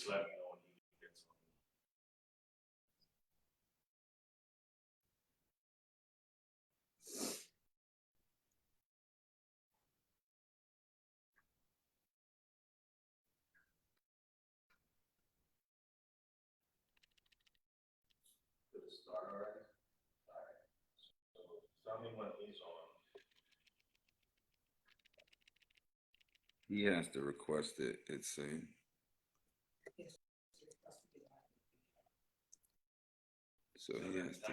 just let me know when he gets on. Did it start already? All right. So tell me when he's on. He has to request it, it's saying. So he has to.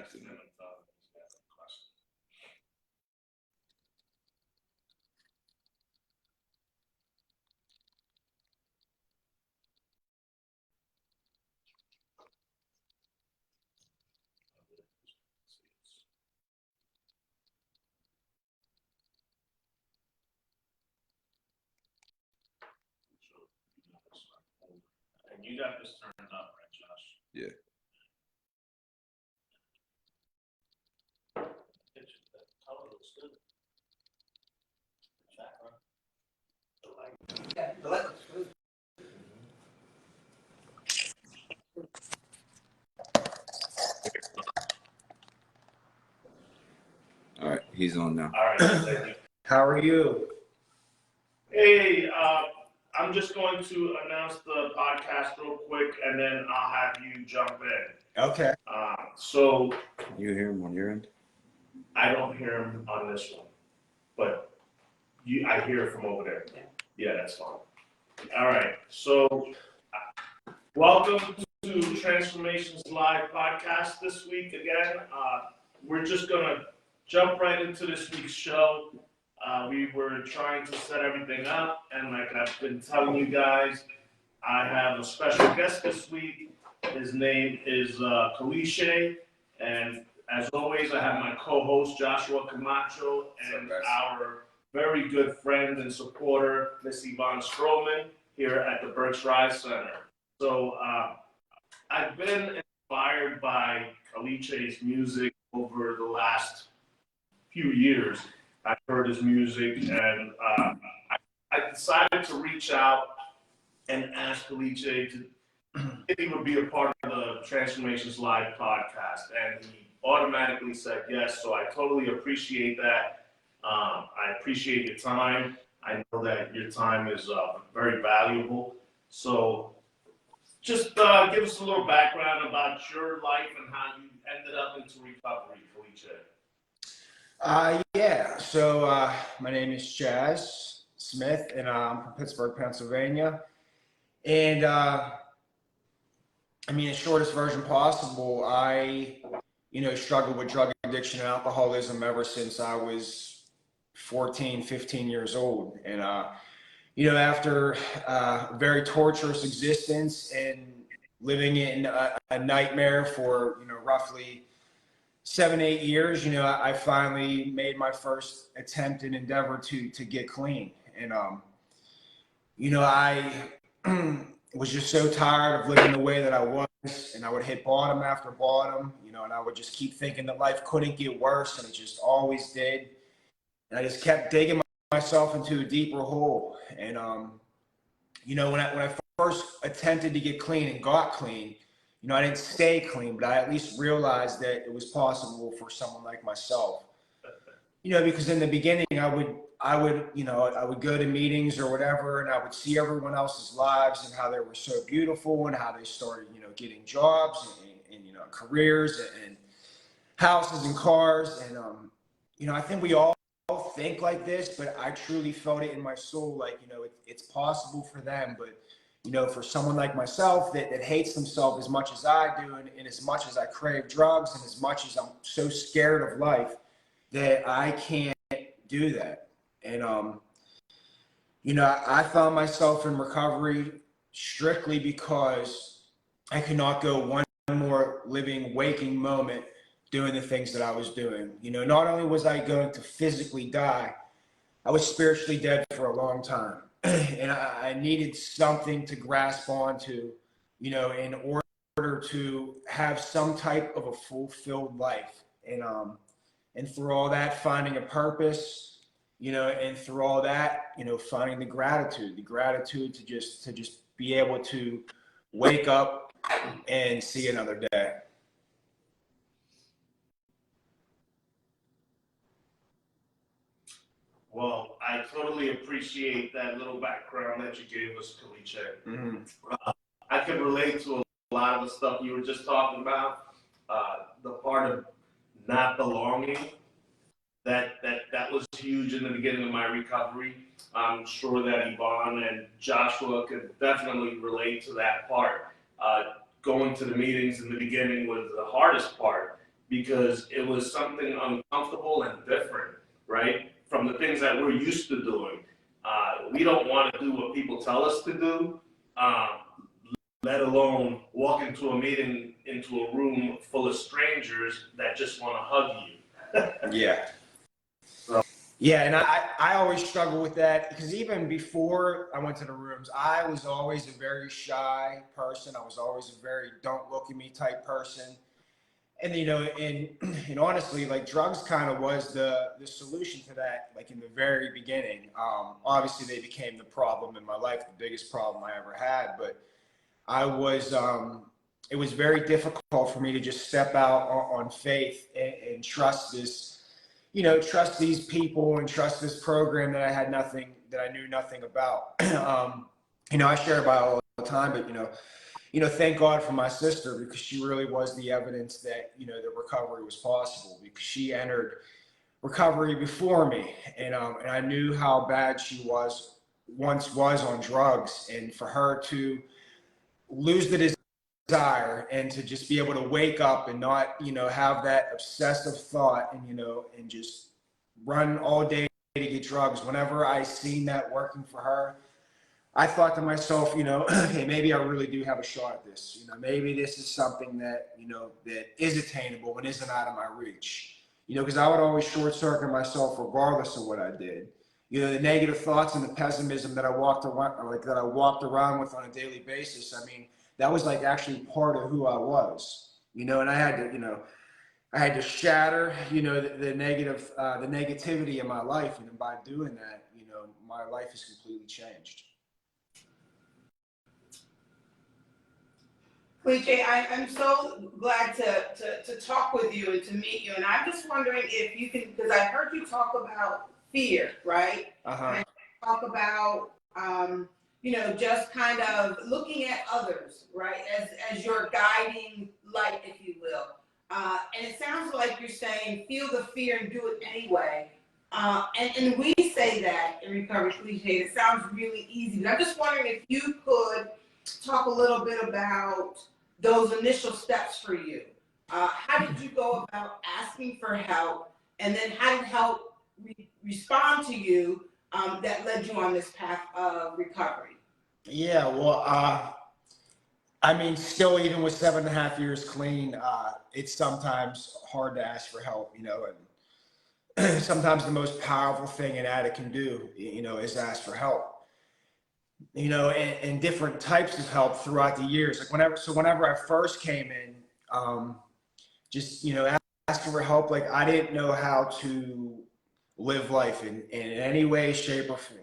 And you got this turned up, right, Josh? Yeah. The color looks good. The background. The light. Yeah, the light looks good. All right, he's on now. All right, thank you. How are you? Hey, I'm just going to announce the podcast real quick, and then I'll have you jump in. Okay. So You hear him on your end? I don't hear him on this one, but I hear it from over there. Yeah, that's fine. All right, so welcome to Transformations Live podcast this week again. We're just gonna jump right into this week's show. We were trying to set everything up, and like I've been telling you guys, I have a special guest this week. His name is Colicchie, and as always, I have my co-host Joshua Camacho and our very good friend and supporter, Miss Yvonne Stroman, here at the Berks Rise Center. So I've been inspired by Colicchie's music over the last few years. I've heard his music, and I decided to reach out and ask Colicchie if he would be a part of the Transformations Live podcast, and he automatically said yes, so I totally appreciate that. I appreciate your time. I know that your time is very valuable. So just give us a little background about your life and how you ended up into recovery, Colicchie. Yeah, so my name is Chaz Smith, and I'm from Pittsburgh, Pennsylvania. And I mean, the shortest version possible, I, struggled with drug addiction and alcoholism ever since I was 14, 15 years old. And, after a very torturous existence and living in a nightmare for, roughly 7, 8 years, I finally made my first attempt and endeavor to get clean. And, I was just so tired of living the way that I was, and I would hit bottom after bottom, and I would just keep thinking that life couldn't get worse, and it just always did. And I just kept digging myself into a deeper hole. And, when I first attempted to get clean and got clean, I didn't stay clean, but I at least realized that it was possible for someone like myself. Because in the beginning, I would go to meetings or whatever, and I would see everyone else's lives and how they were so beautiful and how they started, getting jobs and careers and houses and cars. And, I think we all think like this, but I truly felt it in my soul, like, it's possible for them, but for someone like myself that hates themselves as much as I do, and as much as I crave drugs, and as much as I'm so scared of life, that I can't do that. And, I found myself in recovery strictly because I could not go one more living, waking moment doing the things that I was doing. Not only was I going to physically die, I was spiritually dead for a long time. And I needed something to grasp onto, in order to have some type of a fulfilled life. And through all that, finding a purpose, and through all that, finding the gratitude to just be able to wake up, and see another day. Well, I totally appreciate that little background that you gave us, Colicchie. Mm-hmm. I can relate to a lot of the stuff you were just talking about. The part of not belonging, that was huge in the beginning of my recovery. I'm sure that Yvonne and Joshua could definitely relate to that part. Going to the meetings in the beginning was the hardest part because it was something uncomfortable and different, right? From the things that we're used to doing. We don't want to do what people tell us to do, let alone walk into a meeting, into a room full of strangers that just want to hug you. Yeah. Yeah, and I always struggle with that because even before I went to the rooms, I was always a very shy person. I was always a very don't look at me type person. And and honestly, like drugs kind of was the solution to that, like in the very beginning. Obviously they became the problem in my life, the biggest problem I ever had, but I was it was very difficult for me to just step out on faith and trust this, trust these people and trust this program that I knew nothing about. I share about it all the time, but thank God for my sister because she really was the evidence that, the recovery was possible because she entered recovery before me. And I knew how bad she once was on drugs. And for her to lose the desire and to just be able to wake up and not, have that obsessive thought and just run all day to get drugs. Whenever I seen that working for her, I thought to myself, okay, maybe I really do have a shot at this. Maybe this is something that, that is attainable and isn't out of my reach. Because I would always short circuit myself regardless of what I did. The negative thoughts and the pessimism that I walked around with on a daily basis. I mean, that was like actually part of who I was. And I had to shatter, the negativity in my life. And by doing that, my life has completely changed. Colicchie, I'm so glad to talk with you and to meet you. And I'm just wondering if you can, because I heard you talk about fear, right? Uh-huh. And talk about, just kind of looking at others, right? As your guiding light, if you will. And it sounds like you're saying, feel the fear and do it anyway. And we say that in recovery, Colicchie. It sounds really easy. But I'm just wondering if you could talk a little bit about those initial steps for you. How did you go about asking for help, and then how did help respond to you that led you on this path of recovery? Yeah, well, I mean, still, even with 7.5 years clean, it's sometimes hard to ask for help, and sometimes the most powerful thing an addict can do, is ask for help. And different types of help throughout the years. Like whenever I first came in, just, asking for help, like I didn't know how to live life in any way, shape or form.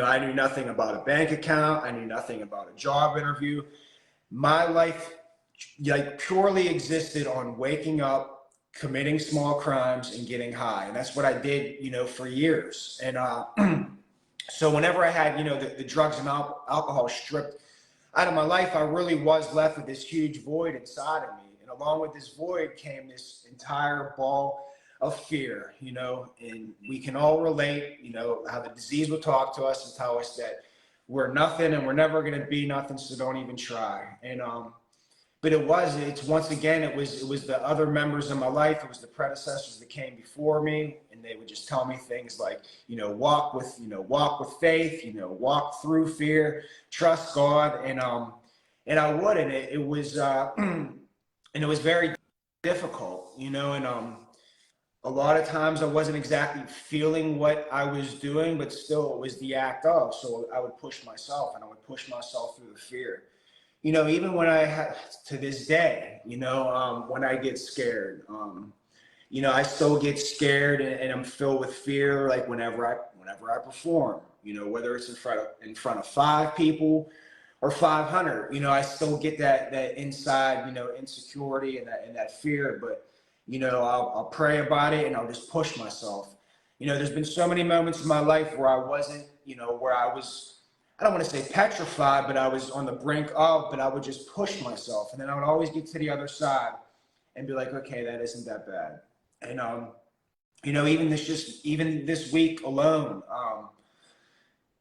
I knew nothing about a bank account. I knew nothing about a job interview. My life like purely existed on waking up, committing small crimes and getting high. And that's what I did, for years. And, so whenever I had, the drugs and alcohol stripped out of my life, I really was left with this huge void inside of me. And along with this void came this entire ball of fear, and we can all relate, how the disease will talk to us and tell us that we're nothing and we're never going to be nothing, so don't even try. And but it's once again, it was the other members of my life. It was the predecessors that came before me, and they would just tell me things like, walk with faith, walk through fear, trust God. And I would, and it was, and it was very difficult, and a lot of times I wasn't exactly feeling what I was doing, but still it was the act of, so I would push myself and I would push myself through the fear. Even when I had, to this day, when I get scared, I still get scared and I'm filled with fear. Like whenever I perform, whether it's in front of 5 people or 500. You know, I still get that inside, you know, insecurity and that fear, but you know, I'll pray about it and I'll just push myself. You know, there's been so many moments in my life where I wasn't, you know, where I was, I don't want to say petrified, but I was on the brink of, but I would just push myself. And then I would always get to the other side and be like, okay, that isn't that bad. And, you know, even this week alone,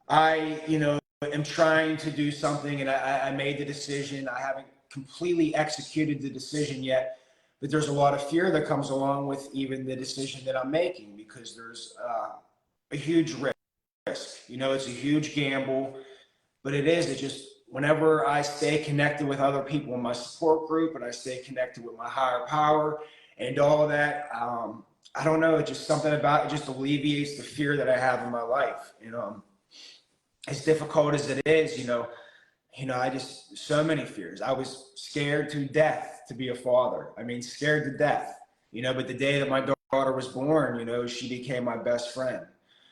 I, you know, am trying to do something and I made the decision. I haven't completely executed the decision yet, but there's a lot of fear that comes along with even the decision that I'm making because there's a huge risk. You know, it's a huge gamble, but it just, whenever I stay connected with other people in my support group and I stay connected with my higher power and all of that, I don't know, it's just something about it just alleviates the fear that I have in my life. You know, as difficult as it is, I just, so many fears. I was scared to death to be a father. I mean, scared to death, you know, but the day that my daughter was born, you know, she became my best friend.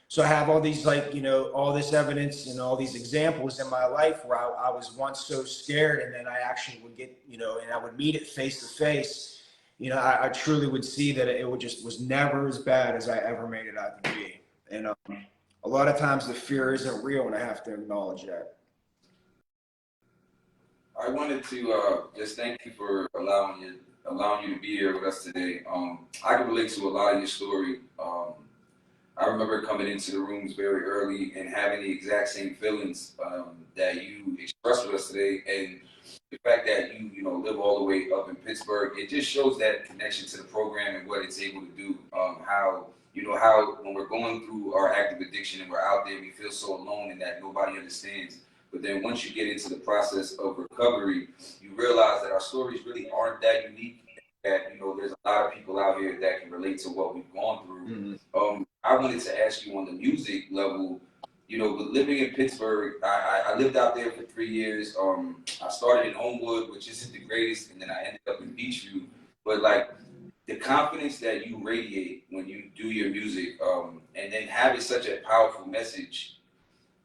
So I have all these, like, you know, all this evidence and all these examples in my life where I was once so scared and then I actually would get, you know, and I would meet it face to face. You know, I truly would see that it would just was never as bad as I ever made it out to be. And a lot of times the fear isn't real and I have to acknowledge that. I wanted to just thank you for allowing you to be here with us today. I can relate to a lot of your story. I remember coming into the rooms very early and having the exact same feelings that you expressed with us today, and the fact that you know live all the way up in Pittsburgh, it just shows that connection to the program and what it's able to do. How when we're going through our active addiction and we're out there, we feel so alone and that nobody understands. But then once you get into the process of recovery, you realize that our stories really aren't that unique. That you know, there's a lot of people out here that can relate to what we've gone through. Mm-hmm. I wanted to ask you on the music level, you know, but living in Pittsburgh, I lived out there for 3 years. I started in Homewood, which isn't the greatest, and then I ended up in Beachview. But like the confidence that you radiate when you do your music, and then having such a powerful message,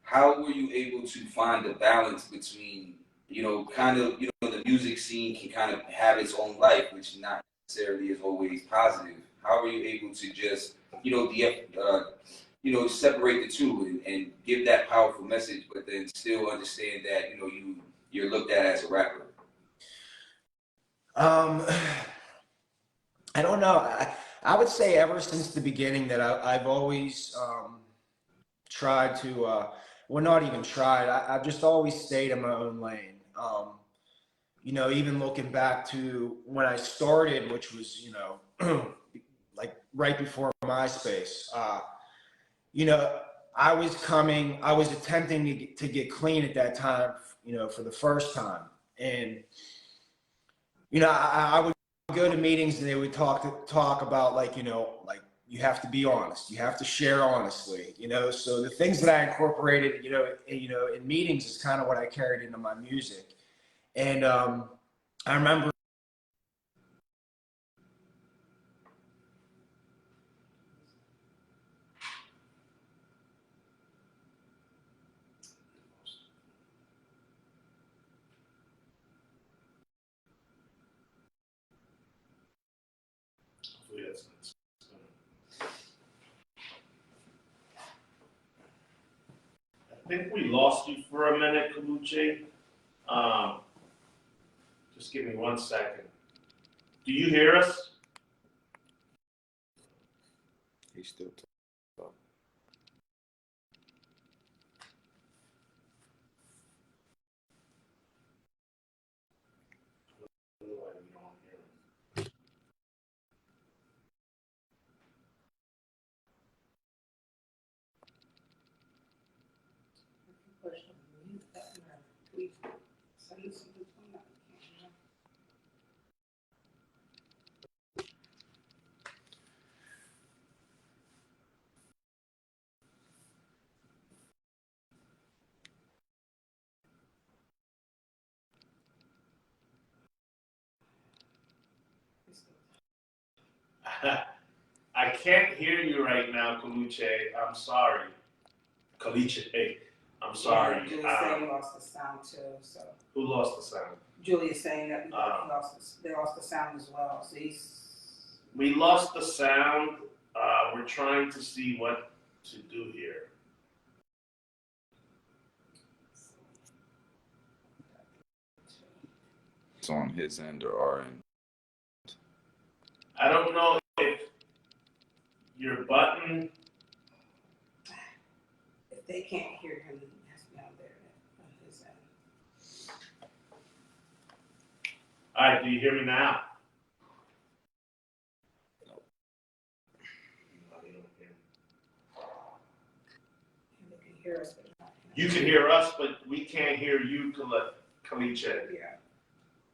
how were you able to find the balance between, you know, kind of, you know, the music scene can kind of have its own life, which not necessarily is always positive. How were you able to just, separate the two and give that powerful message, but then still understand that, you know, you're looked at as a rapper? I don't know. I would say ever since the beginning that I've always tried to, well, not even tried. I've just always stayed in my own lane. You know, even looking back to when I started, which was, you know, like right before MySpace, you know, I was attempting to get clean at that time, you know, for the first time. And, you know, I would go to meetings and they would talk about, like, you know, like you have to be honest, you have to share honestly, you know. So the things that I incorporated, you know, in meetings is kind of what I carried into my music. And I remember I think we lost you for a minute, Colicchie. Just give me 1 second. Do you hear us? He's still talking. I can't hear you right now, Colicchie. I'm sorry. Colicchie. I'm sorry. Julie's saying we lost the sound too, so. Who lost the sound? Julia's saying that they lost the sound as well, so We lost the sound. We're trying to see what to do here. It's on his end or our end. I don't know if your button. if they can't hear him, he has to be on there on his end. All right, do you hear me now? No. They can hear us, but not him. You can hear us, but we can't hear you, Colicchie. Yeah.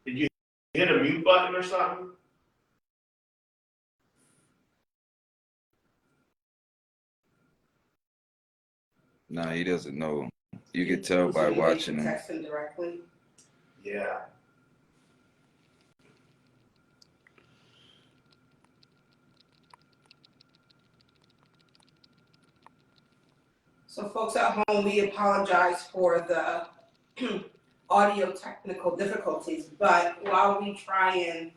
Did you hit a mute button or something? Nah, he doesn't know. You could tell by watching him. Text him directly. Yeah. So folks at home, we apologize for the audio technical difficulties, but while we try and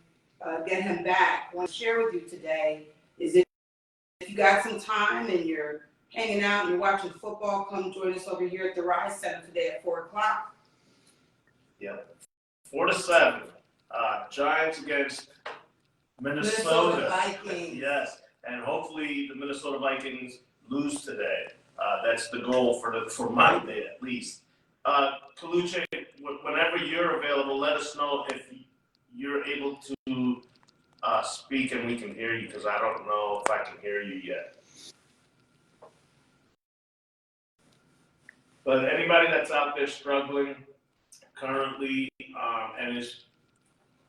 get him back, I want to share with you today is if you got some time and you're hanging out and you're watching football, come join us over here at the Rise Center today at 4 o'clock. Yep. 4-7. Giants against Minnesota. Vikings. Yes, and hopefully the Minnesota Vikings lose today. That's the goal for my day at least. Colicchie, whenever you're available, let us know if you're able to speak and we can hear you, because I don't know if I can hear you yet. But anybody that's out there struggling currently and is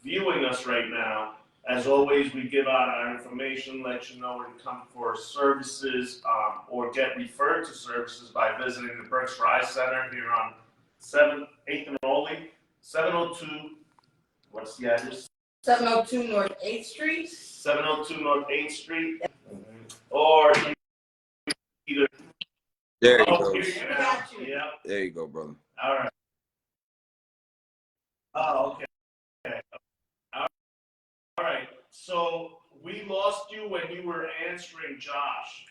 viewing us right now, as always, we give out our information, let you know where to come for services or get referred to services by visiting the Berks Rise Center here on 8th and Rowley, 702, what's the address? 702 North 8th Street. 702 North 8th Street. Or either. There he Oh, here goes. you go. Got you. Yeah. There you go, brother. All right. Oh, okay. All right. So we lost you when you were answering Josh.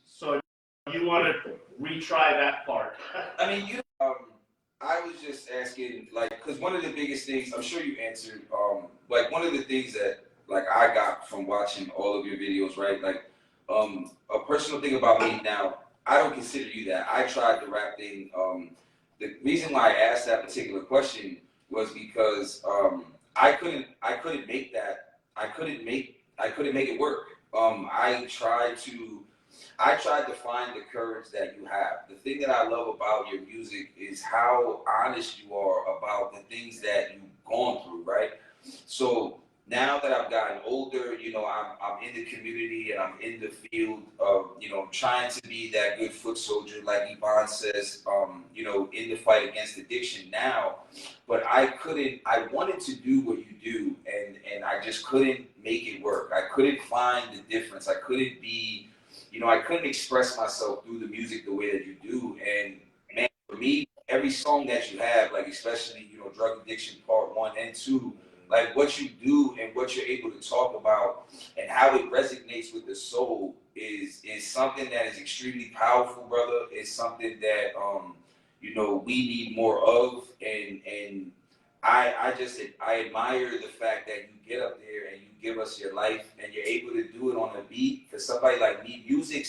So you want to retry that part? I mean, I was just asking, like, because one of the biggest things, I'm sure you answered, like, one of the things that, like, I got from watching all of your videos, right? Like, a personal thing about me now, I don't consider you that. I tried the rap thing. The reason why I asked that particular question was because I couldn't make that. I couldn't make it work. I tried to find the courage that you have. The thing that I love about your music is how honest you are about the things that you've gone through, right? So now that I've gotten older, you know, I'm in the community and I'm in the field of, you know, trying to be that good foot soldier, like Yvonne says, you know, in the fight against addiction now. But I wanted to do what you do, and I just couldn't make it work. I couldn't find the difference. I couldn't be, you know, I couldn't express myself through the music the way that you do. And man, for me, every song that you have, like especially, you know, Drug Addiction Part 1 and 2, like what you do and what you're able to talk about and how it resonates with the soul is something that is extremely powerful, brother. It's something that you know, we need more of, and I admire the fact that you get up there and you give us your life and you're able to do it on a beat. For somebody like me, music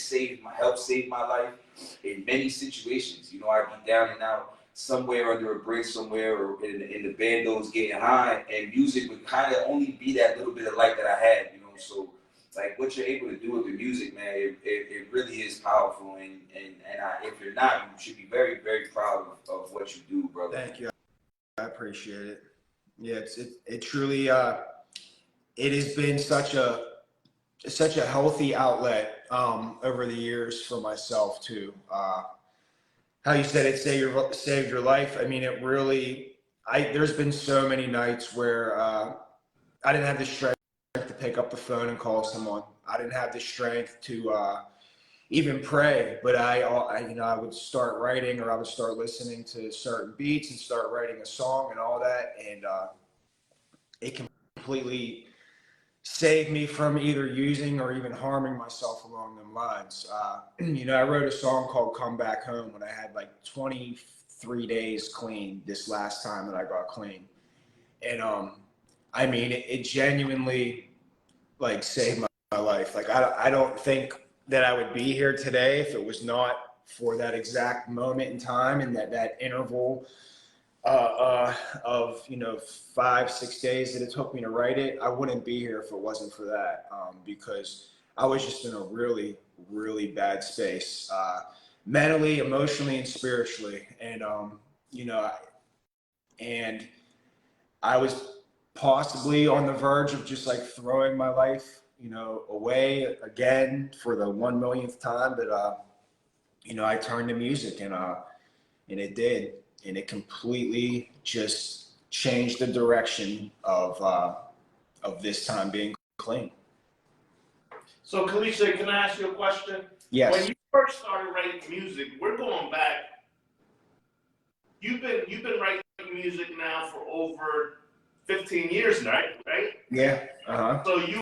helped save my life in many situations. You know, I'd be down and out somewhere under a bridge somewhere or in the bandos getting high, and music would kind of only be that little bit of light that I had, you know. So like what you're able to do with the music, man, it really is powerful, and if you're not, you should be very, very proud of what you do, brother. Thank you. I appreciate it. Yeah, it truly it has been such a healthy outlet over the years for myself too. How you said it saved your life. I mean, it really. There's been so many nights where I didn't have the strength to pick up the phone and call someone. I didn't have the strength to even pray, but I would start writing, or I would start listening to certain beats and start writing a song and all that, and it completely saved me from either using or even harming myself along them lines. I wrote a song called "Come Back Home" when I had like 23 days clean this last time that I got clean, and it genuinely like saved my life. Like I don't think that I would be here today if it was not for that exact moment in time and that interval of 5-6 days that it took me to write it. I wouldn't be here if it wasn't for that, because I was just in a really, really bad space, mentally, emotionally, and spiritually. And and I was possibly on the verge of just like throwing my life, away again for the 1 millionth time. But I turned to music, and it did, and it completely just changed the direction of this time being clean. So, Colicchie, can I ask you a question? Yes. When you first started writing music, we're going back. You've been writing music now for over 15 years, right? Yeah. So you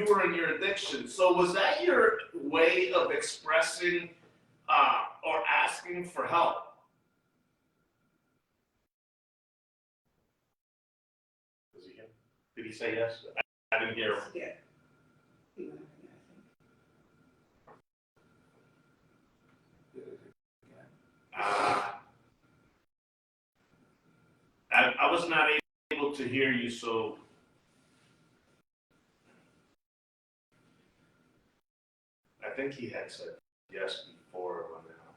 were in your addiction. So was that your way of expressing or asking for help? Did he say yes? I didn't hear him. Yeah. I was not able to hear you, so I think he had said yes before or now.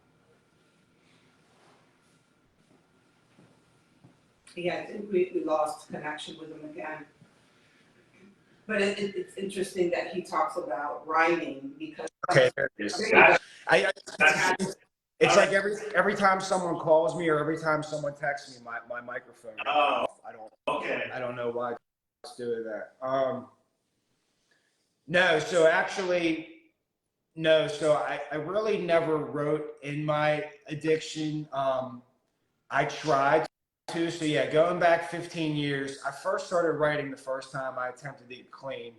Yeah, we lost connection with him again. But it's interesting that he talks about writing, because Okay. There it is. It's like every time someone calls me or every time someone texts me, my microphone goes off. I don't know why it's doing that. So I really never wrote in my addiction. I tried to. So yeah, going back 15 years, I first started writing the first time I attempted to get clean.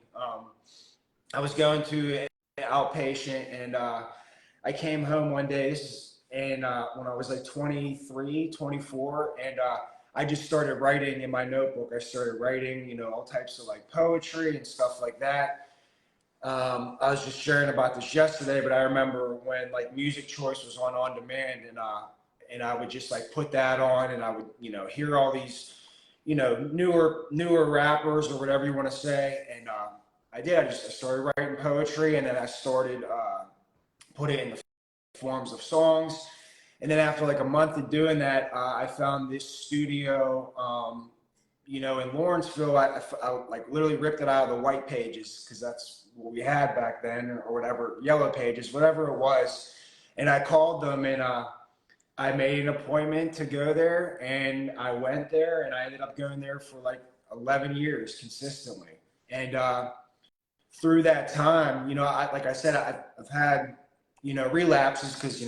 I was going to an outpatient, and I came home one day. When I was like 23, 24, and I just started writing in my notebook. I started writing, all types of like poetry and stuff like that. I was just sharing about this yesterday, but I remember when like Music Choice was on demand, and I would just like put that on, and I would, hear all these, newer rappers or whatever you want to say. And I started writing poetry, and then I started put it in the forms of songs. And then after like a month of doing that, I found this studio, in Lawrenceville. I like literally ripped it out of the white pages, because that's what we had back then, or whatever, yellow pages, whatever it was. And I called them, and I made an appointment to go there, and I went there, and I ended up going there for like 11 years consistently. And through that time, like I said, I've had, relapses, because,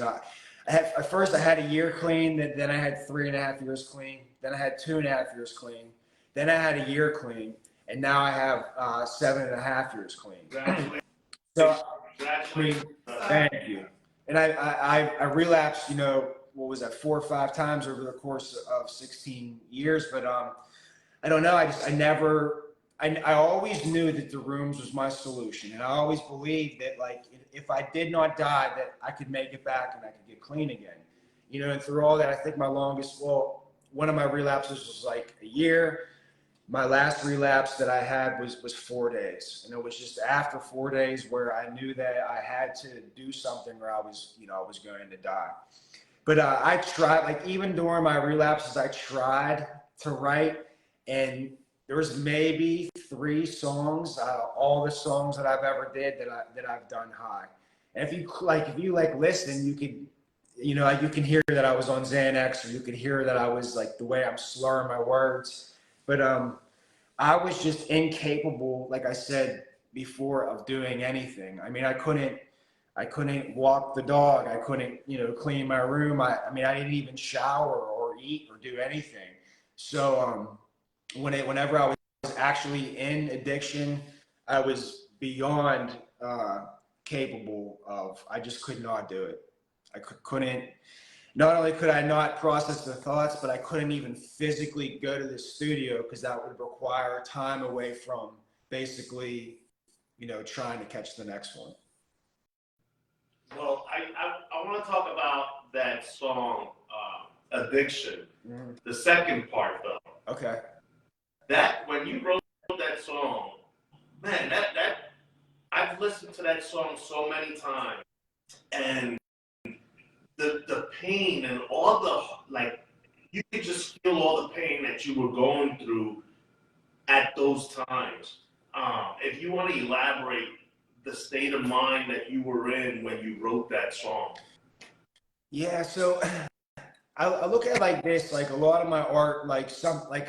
at first I had a year clean, then I had 3.5 years clean, then I had 2.5 years clean, then I had a year clean, and now I have 7.5 years clean. So, thank you. And I relapsed, what was that, 4 or 5 times over the course of 16 years. But I don't know. I always knew that the rooms was my solution, and I always believed that, like, if I did not die, that I could make it back and I could get clean again. And through all that, I think one of my relapses was like a year. My last relapse that I had was 4 days, and it was just after 4 days where I knew that I had to do something, or I was going to die. But I tried, like, even during my relapses, I tried to write, and there was maybe 3 songs out of all the songs that I've ever did that I've done high. And if you listen, you could, you can hear that I was on Xanax, or you could hear that I was like the way I'm slurring my words. But I was just incapable, like I said before, of doing anything. I mean, I couldn't walk the dog. I couldn't, clean my room. I mean, I didn't even shower or eat or do anything. So whenever I was actually in addiction, I was beyond capable of. I just could not do it. Couldn't. Not only could I not process the thoughts, but I couldn't even physically go to the studio because that would require time away from basically, trying to catch the next one. Well, I want to talk about that song, Addiction. Mm-hmm. The second part, though. Okay. That, when you wrote that song, man, that I've listened to that song so many times, and the pain and all the, like, you could just feel all the pain that you were going through at those times. If you want to elaborate the state of mind that you were in when you wrote that song. Yeah, so I look at it like this, like a lot of my art, like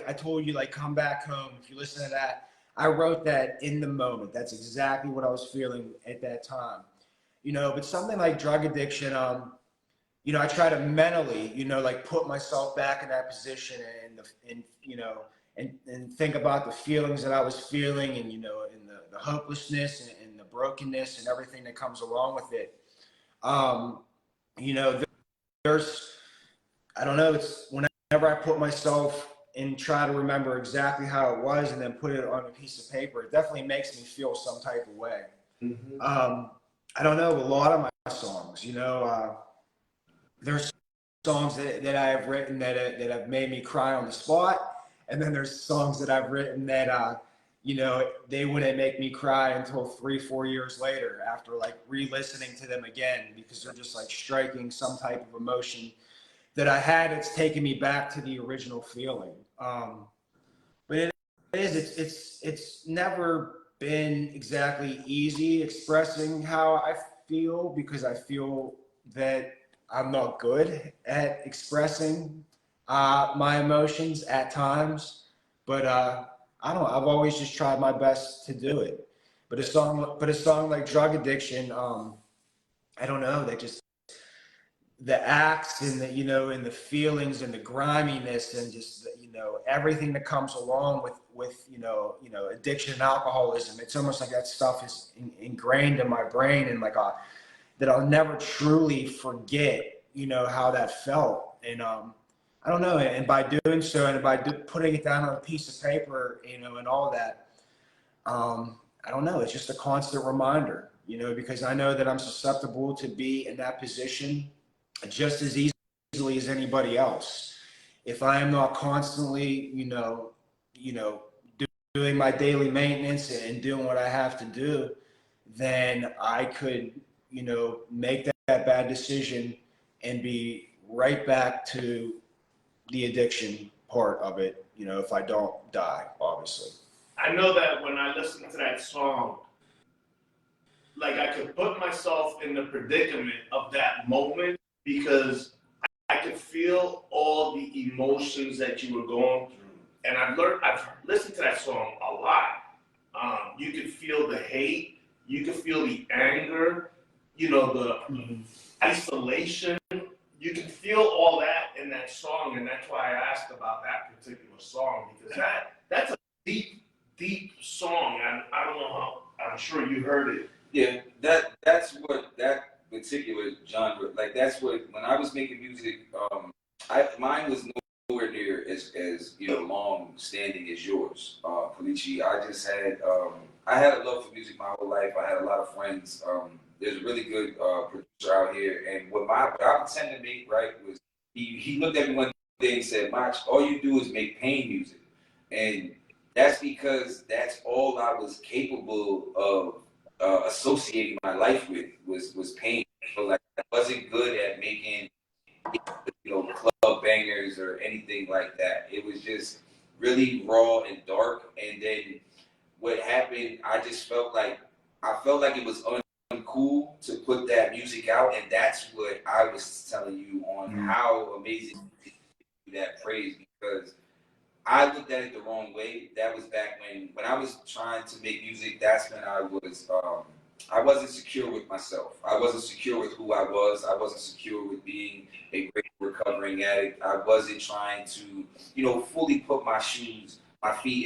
I told you, like Come Back Home, if you listen to that, I wrote that in the moment. That's exactly what I was feeling at that time. But something like drug addiction, I try to mentally, like put myself back in that position and think about the feelings that I was feeling and, and the hopelessness and the brokenness and everything that comes along with it. You know, there's, I don't know, it's whenever I put myself and try to remember exactly how it was and then put it on a piece of paper, it definitely makes me feel some type of way. Mm-hmm. I don't know, a lot of my songs, there's songs that I have written that have made me cry on the spot. And then there's songs that I've written that, they wouldn't make me cry until 3-4 years later after like re-listening to them again, because they're just like striking some type of emotion that I had. It's taken me back to the original feeling. But it's never been exactly easy expressing how I feel, because I feel that I'm not good at expressing my emotions at times, but I don't know, I've always just tried my best to do it. But a song like Drug Addiction, I don't know, they just, the acts and the, and the feelings and the griminess and just, everything that comes along with addiction and alcoholism. It's almost like that stuff is ingrained in my brain, and like that I'll never truly forget, how that felt. And I don't know. And by doing so, and by putting it down on a piece of paper, and all that, I don't know. It's just a constant reminder, because I know that I'm susceptible to be in that position just as easily as anybody else. If I am not constantly, doing my daily maintenance and doing what I have to do, then I could, make that bad decision and be right back to the addiction part of it, if I don't die, obviously. I know that when I listen to that song, like I could put myself in the predicament of that moment, because I could feel all the emotions that you were going through. And I've listened to that song a lot. You could feel the hate, you could feel the anger, the isolation. You can feel all that in that song, and that's why I asked about that particular song, because that's a deep, deep song. I don't know how, I'm sure you heard it. Yeah, that's what that particular genre, like that's what, when I was making music, mine was nowhere near as long standing as yours, Colicchie. I just had I had a love for music my whole life. I had a lot of friends. There's a really good producer out here, and what I pretended to make, right, was he looked at me one day and said, "Mach, all you do is make pain music," and that's because that's all I was capable of associating my life with was pain. So like I wasn't good at making club bangers or anything like that. It was just really raw and dark. And then what happened, I felt like it was uncool to put that music out, and that's what I was telling you on how amazing that praise, because I looked at it the wrong way. That was back when I was trying to make music. That's when I wasn't secure with myself. I wasn't secure with who I was. I wasn't secure with being a great recovering addict. I wasn't trying to, fully put my feet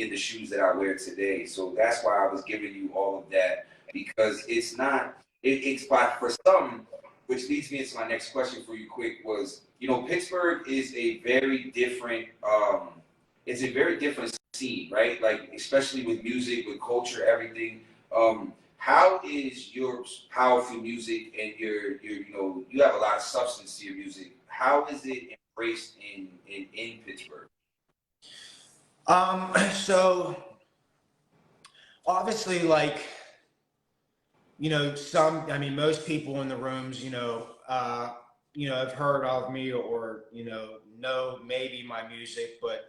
in the shoes that I wear today. So that's why I was giving you all of that, because it's not. It's by for some, which leads me into my next question for you. Quick was, Pittsburgh is a very different. It's a very different scene, right? Like, especially with music, with culture, everything. How is your powerful music and you have a lot of substance to your music. How is it embraced in Pittsburgh? So obviously, like, most people in the rooms, have heard of me or, know maybe my music, but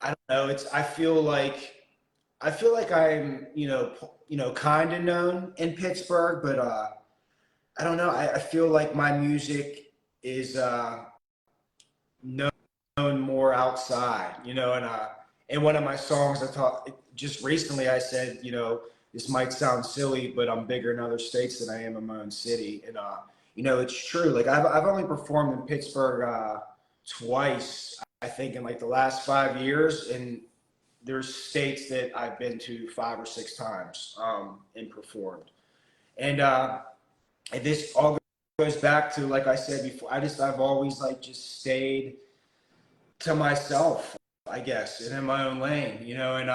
I don't know. I feel like I'm, kind of known in Pittsburgh, but I don't know. I feel like my music is known more outside, and in one of my songs, I talked just recently. I said, this might sound silly, but I'm bigger in other states than I am in my own city, and it's true. Like I've only performed in Pittsburgh twice, I think, in like the last 5 years, and there's states that I've been to 5 or 6 times and performed. And this all goes back to, like I said before, I've always like just stayed to myself, I guess, and in my own lane, and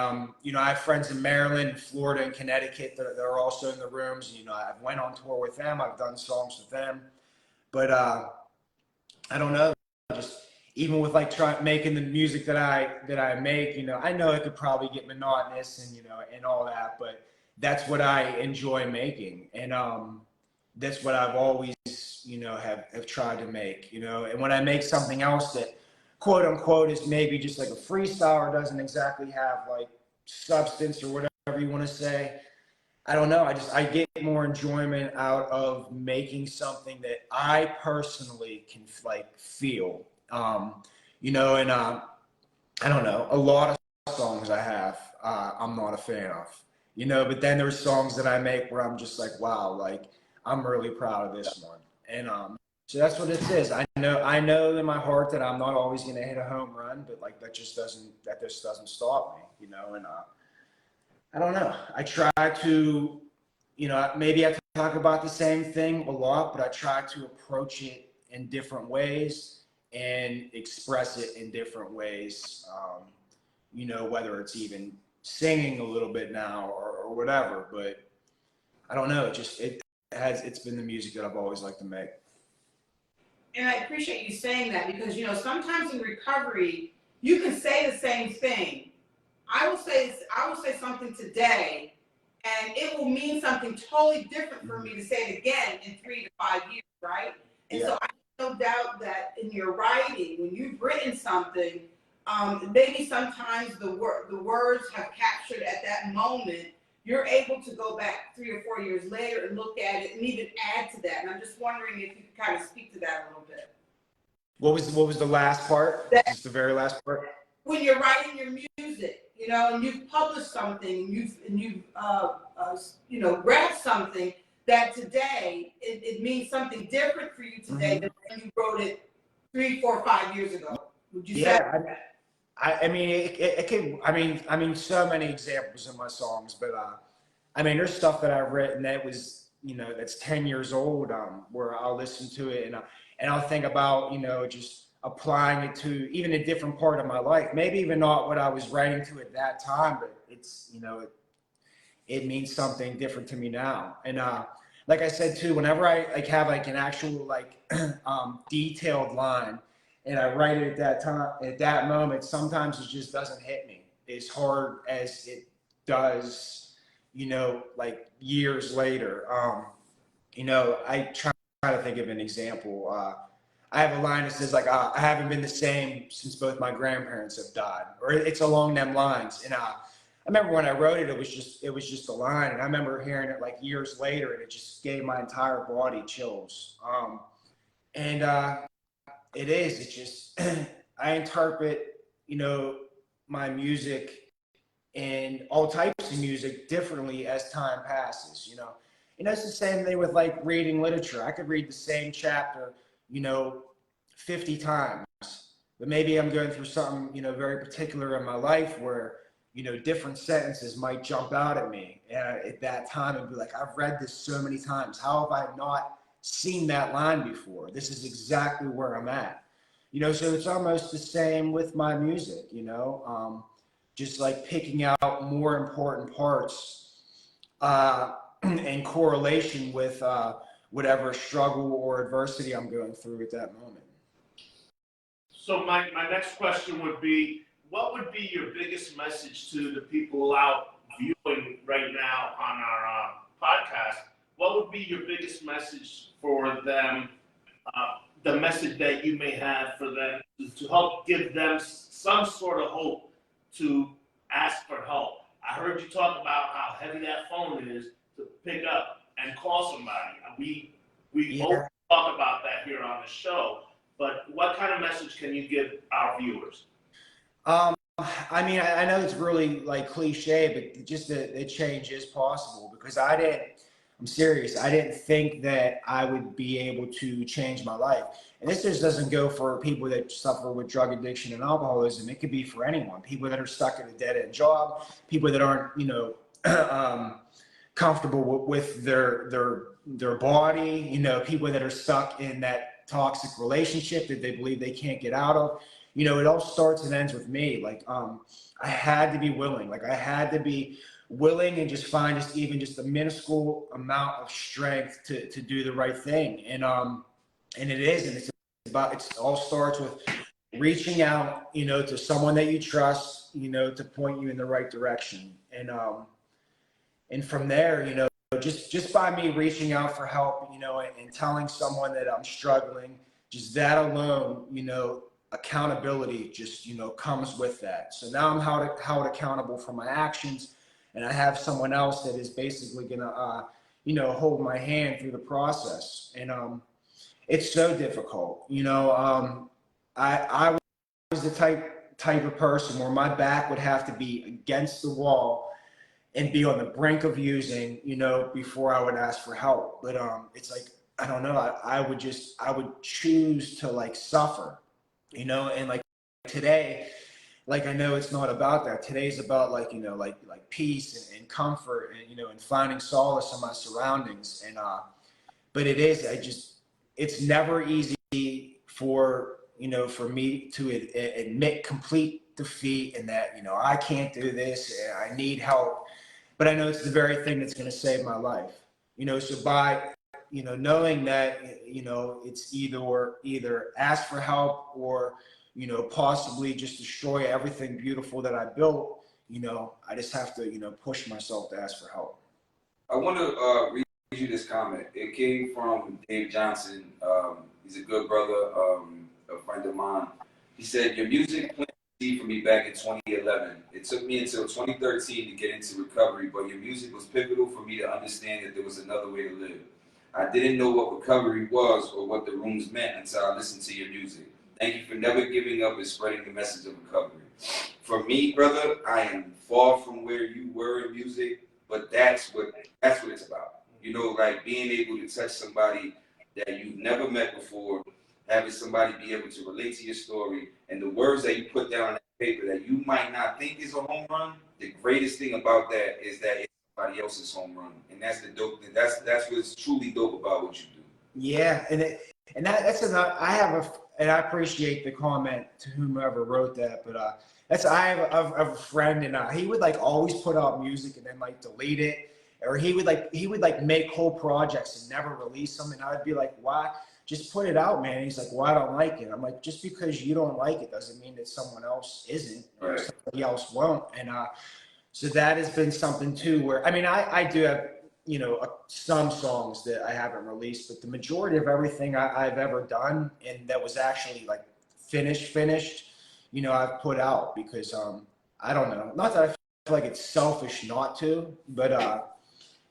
I have friends in Maryland and Florida and Connecticut that are also in the rooms. I've went on tour with them, I've done songs with them, but I don't know, just even with like making the music that I make, I know it could probably get monotonous and and all that, but that's what I enjoy making, and that's what I've always have tried to make, and when I make something else that quote unquote is maybe just like a freestyle or doesn't exactly have like substance or whatever you want to say, I don't know. I get more enjoyment out of making something that I personally can like feel, and I don't know. A lot of songs I have, I'm not a fan of, but then there's songs that I make where I'm just like, wow, like I'm really proud of this one, and so that's what it is. I know in my heart that I'm not always going to hit a home run, but like that just doesn't stop me, and I don't know. I try to, maybe I talk about the same thing a lot, but I try to approach it in different ways and express it in different ways. Whether it's even singing a little bit now or whatever, but I don't know. It's been the music that I've always liked to make. And I appreciate you saying that because, sometimes in recovery, you can say the same thing. I will say something today, and it will mean something totally different for me to say it again in 3 to 5 years, right? And so I have no doubt that in your writing, when you've written something, maybe sometimes the words have captured at that moment. You're able to go back 3 or 4 years later and look at it and even add to that. And I'm just wondering if you could kind of speak to that a little bit. What was the last part? Just the very last part? When you're writing your music, and you've published something, and you've read something that today it means something different for you today than when you wrote it 3, 4, 5 years ago. Would you say? Yeah, I mean, it can. I mean, so many examples in my songs, but there's stuff that I've written that was, that's 10 years old, where I'll listen to it and I'll think about, just applying it to even a different part of my life. Maybe even not what I was writing to at that time, but it's, it means something different to me now. And like I said too, whenever I like have like an actual like detailed line, and I write it at that time, at that moment, sometimes it just doesn't hit me as hard as it does, like years later. I try to think of an example. I have a line that says like, I haven't been the same since both my grandparents have died, or it's along them lines. And I remember when I wrote it, it was just a line, and I remember hearing it like years later, and it just gave my entire body chills. And it's just, I interpret, my music and all types of music differently as time passes, you know. And that's the same thing with like reading literature. I could read the same chapter, you know, 50 times, but maybe I'm going through something, you know, very particular in my life where, you know, different sentences might jump out at me at that time and be like, I've read this so many times. How have I not seen that line before? This is exactly where I'm at. You know, so it's almost the same with my music, you know, just like picking out more important parts in correlation with whatever struggle or adversity I'm going through at that moment. So my next question would be, what would be your biggest message to the people out viewing right now on our podcast? What would be your biggest message for them, the message that you may have for them to help give them some sort of hope to ask for help? I heard you talk about how heavy that phone is to pick up and call somebody. We both talk about that here on the show, but what kind of message can you give our viewers? I mean, I know it's really like cliche, but just the change is possible because I'm serious. I didn't think that I would be able to change my life. And this just doesn't go for people that suffer with drug addiction and alcoholism. It could be for anyone. People that are stuck in a dead end job, people that aren't, you know, comfortable with their body, you know, people that are stuck in that toxic relationship that they believe they can't get out of. You know, it all starts and ends with me. Like, I had to be willing. Like, I had to be willing and just find even just a minuscule amount of strength to do the right thing. And it is, and it all starts with reaching out, you know, to someone that you trust, you know, to point you in the right direction. And from there, you know, just by me reaching out for help, you know, and telling someone that I'm struggling, just that alone, you know, accountability just, you know, comes with that. So now I'm held accountable for my actions, and I have someone else that is basically gonna, you know, hold my hand through the process. And it's so difficult, you know. I was the type of person where my back would have to be against the wall and be on the brink of using, you know, before I would ask for help. But it's like, I don't know, I would choose to like suffer, you know. And like today, like I know it's not about that. Today's about like, you know, like peace and comfort and, you know, and finding solace in my surroundings. And but it's never easy for, you know, for me to admit complete defeat and that, you know, I can't do this, I need help. But I know it's the very thing that's going to save my life, you know. So by, you know, knowing that, you know, it's either ask for help or, you know, possibly just destroy everything beautiful that I built, you know, I just have to, you know, push myself to ask for help. I want to read you this comment. It came from Dave Johnson. He's a good brother, a friend of mine. He said, your music planted a seed for me back in 2011. It took me until 2013 to get into recovery, but your music was pivotal for me to understand that there was another way to live. I didn't know what recovery was or what the rooms meant until I listened to your music. Thank you for never giving up and spreading the message of recovery. For me, brother, I am far from where you were in music, but that's what it's about. You know, like being able to touch somebody that you've never met before, having somebody be able to relate to your story, and the words that you put down on that paper that you might not think is a home run. The greatest thing about that is that it's somebody else's home run, and that's the dope. That's what's truly dope about what you do. Yeah, that's enough. And I appreciate the comment to whomever wrote that, but I have a friend, and he would like always put out music and then like delete it, or he would like make whole projects and never release them, and I'd be like, why? Just put it out, man. And he's like, well, I don't like it. I'm like, just because you don't like it doesn't mean that someone else isn't, or Right. somebody else won't. And so that has been something too, where I mean, I do have, you know, some songs that I haven't released, but the majority of everything I've ever done and that was actually like finished, you know, I've put out because I don't know, not that I feel like it's selfish not to, but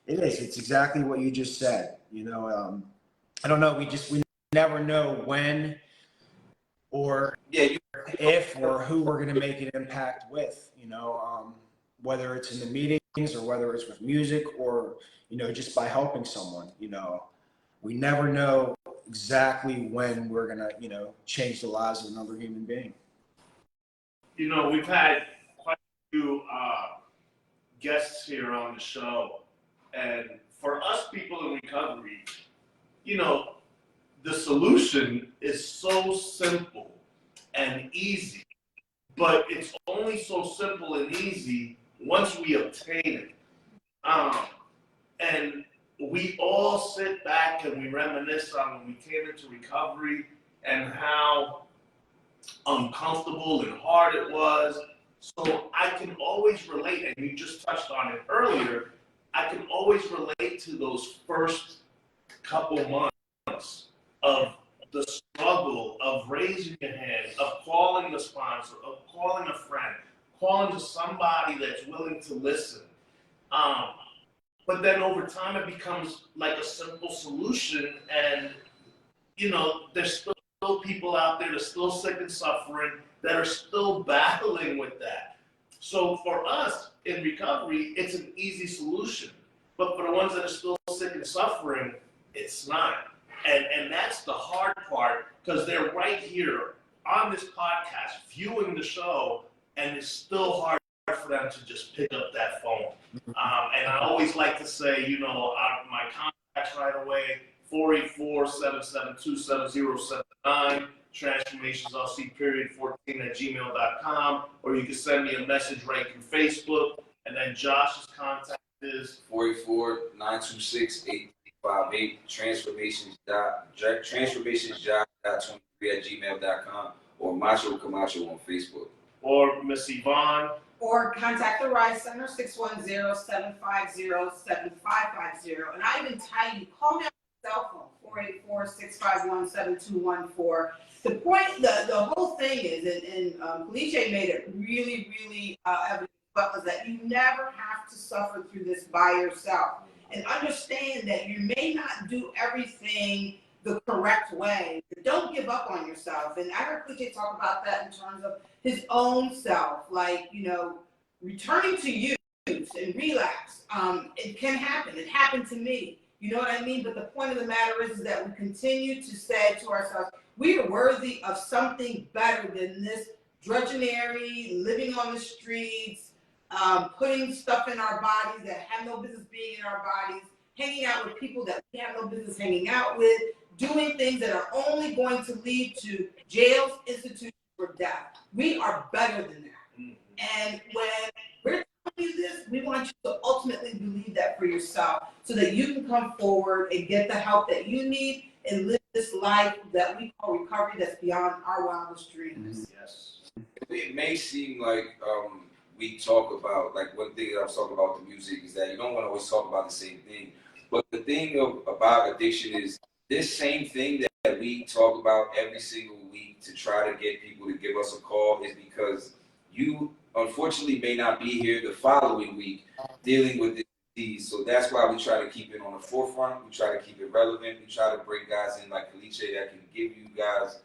it is. It's exactly what you just said. You know, I don't know. We never know when or if or who we're going to make an impact with, whether it's in the meetings or whether it's with music or, just by helping someone. We never know exactly when we're going to, change the lives of another human being. We've had quite a few guests here on the show, and for us people in recovery, the solution is so simple and easy, but it's only so simple and easy once we obtain it. And we all sit back and we reminisce on when we came into recovery and how uncomfortable and hard it was. So I can always relate, and you just touched on it earlier, I can always relate to those first couple months of the struggle of raising your hand, of calling the sponsor, of calling a friend, calling to somebody that's willing to listen. But then over time it becomes like a simple solution, and there's still people out there that are still sick and suffering, that are still battling with that. So for us in recovery, it's an easy solution. But for the ones that are still sick and suffering, it's not. And that's the hard part, because they're right here on this podcast viewing the show, and it's still hard for them to just pick up that phone. And I always like to say, my contacts right away, 484-772-7079, transformationslc.14 @gmail.com, or you can send me a message right through Facebook. And then Josh's contact is 484-926-8358, transformationsjob.23 or Macho Camacho on Facebook. Or Miss Yvonne. Or contact the Rise Center, 610-750-7550. And I even tell you, call me on my cell phone, 484-651-7214. The point, the whole thing is, and Colicchie made it really, really evident, was that you never have to suffer through this by yourself. And understand that you may not do everything the correct way, but don't give up on yourself. And I heard Colicchie talk about that in terms of his own self, like, returning to use and relapse. It can happen. It happened to me. You know what I mean? But the point of the matter is that we continue to say to ourselves, we are worthy of something better than this drudgery, living on the streets, putting stuff in our bodies that have no business being in our bodies, hanging out with people that we have no business hanging out with, doing things that are only going to lead to jails, institutions, or death. We are better than that. And when we're telling you this, we want you to ultimately believe that for yourself, so that you can come forward and get the help that you need and live this life that we call recovery, that's beyond our wildest dreams. Yes. It may seem like we talk about, like one thing that I was talking about the music is that you don't want to always talk about the same thing. But the thing about addiction is this same thing that we talk about every single week to try to get people to give us a call is because you unfortunately may not be here the following week dealing with this disease. So that's why we try to keep it on the forefront. We try to keep it relevant. We try to bring guys in like Colicchie that can give you guys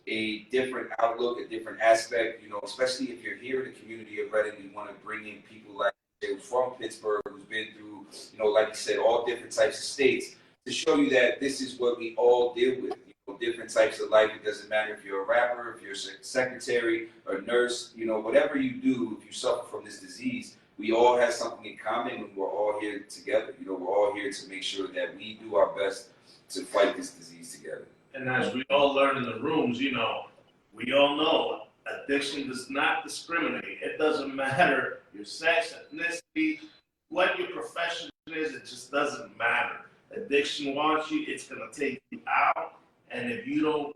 a different outlook, a different aspect, especially if you're here in the community of Reading. We want to bring in people like from Pittsburgh who's been through, like you said, all different types of states, to show you that this is what we all deal with. Different types of life. It doesn't matter if you're a rapper, if you're a secretary, or nurse, whatever you do, if you suffer from this disease, we all have something in common, and we're all here together. We're all here to make sure that we do our best to fight this disease together. And as we all learn in the rooms, we all know addiction does not discriminate. It doesn't matter your sex, ethnicity, what your profession is, it just doesn't matter. Addiction wants you, it's going to take you out. And if you don't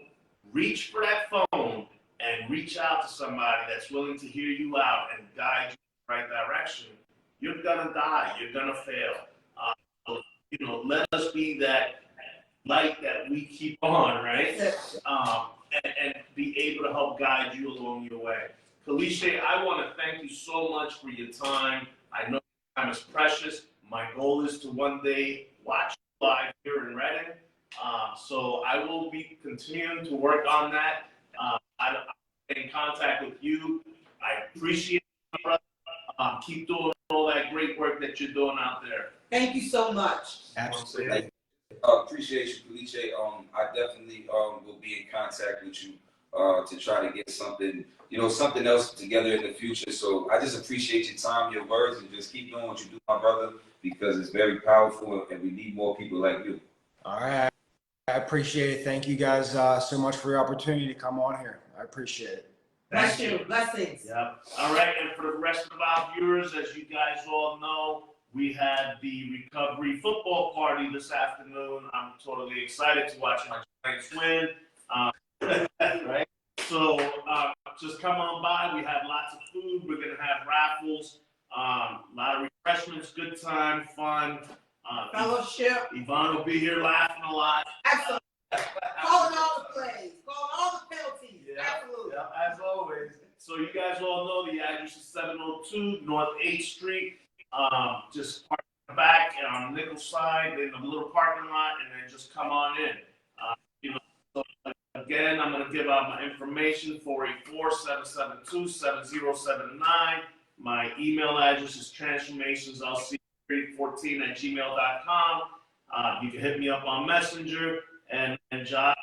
reach for that phone and reach out to somebody that's willing to hear you out and guide you in the right direction, you're going to die. You're going to fail. Let us be that light that we keep on, right? And be able to help guide you along your way. Colicchie, I want to thank you so much for your time. I know time is precious. My goal is to one day watch you live here in Reading. So I will be continuing to work on that. I in contact with you. I appreciate it, brother. Keep doing all that great work that you're doing out there. Thank you so much. Absolutely. Appreciate you, Colicchie. I definitely will be in contact with you to try to get something, something else together in the future. So I just appreciate your time, your words, and just keep doing what you do, my brother, because it's very powerful, and we need more people like you. All right. I appreciate it. Thank you guys so much for the opportunity to come on here. I appreciate it. Bless you. Blessings. Yeah. All right, and for the rest of our viewers, as you guys all know, we had the recovery football party this afternoon. I'm totally excited to watch my Giants win. Right? So just come on by. We have lots of food. We're going to have raffles, a lot of refreshments, good time, fun. Fellowship. Yvonne will be here laughing a lot. Absolutely. Calling all the plays. Calling all the penalties. Yeah, Absolutely. yeah, as always. So you guys all know the address is 702 North 8th Street. Just park in the back and on the nickel side in the little parking lot, and then just come on in. So again, I'm going to give out my information, 484-772-7079. My email address is transformationslc314@gmail.com. You can hit me up on Messenger, and Josh.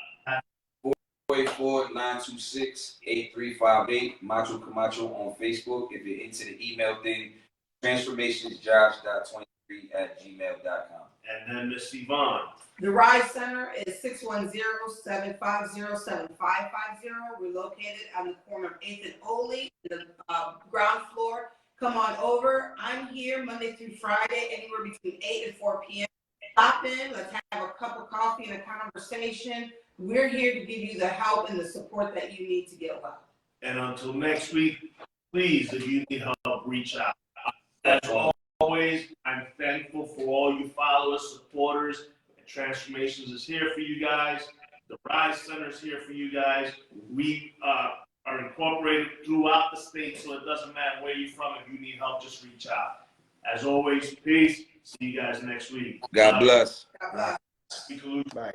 484-926-8358, Macho Camacho on Facebook. If you're into the email thing, transformationsjosh.23@gmail.com. And then Miss Yvonne. The Rise Center is 610-750-7550. We're located on the corner of 8th and Oley, the ground floor. Come on over. I'm here Monday through Friday, anywhere between 8 and 4 p.m. Stop in. Let's have a cup of coffee and a conversation. We're here to give you the help and the support that you need to get well. And until next week, please, if you need help, reach out. As always, I'm thankful for all you followers, supporters. Transformations is here for you guys. The Rise Center is here for you guys. We are incorporated throughout the state, so it doesn't matter where you're from. If you need help, just reach out. As always, peace. See you guys next week. God bless. God bless. Speak a little. Bye.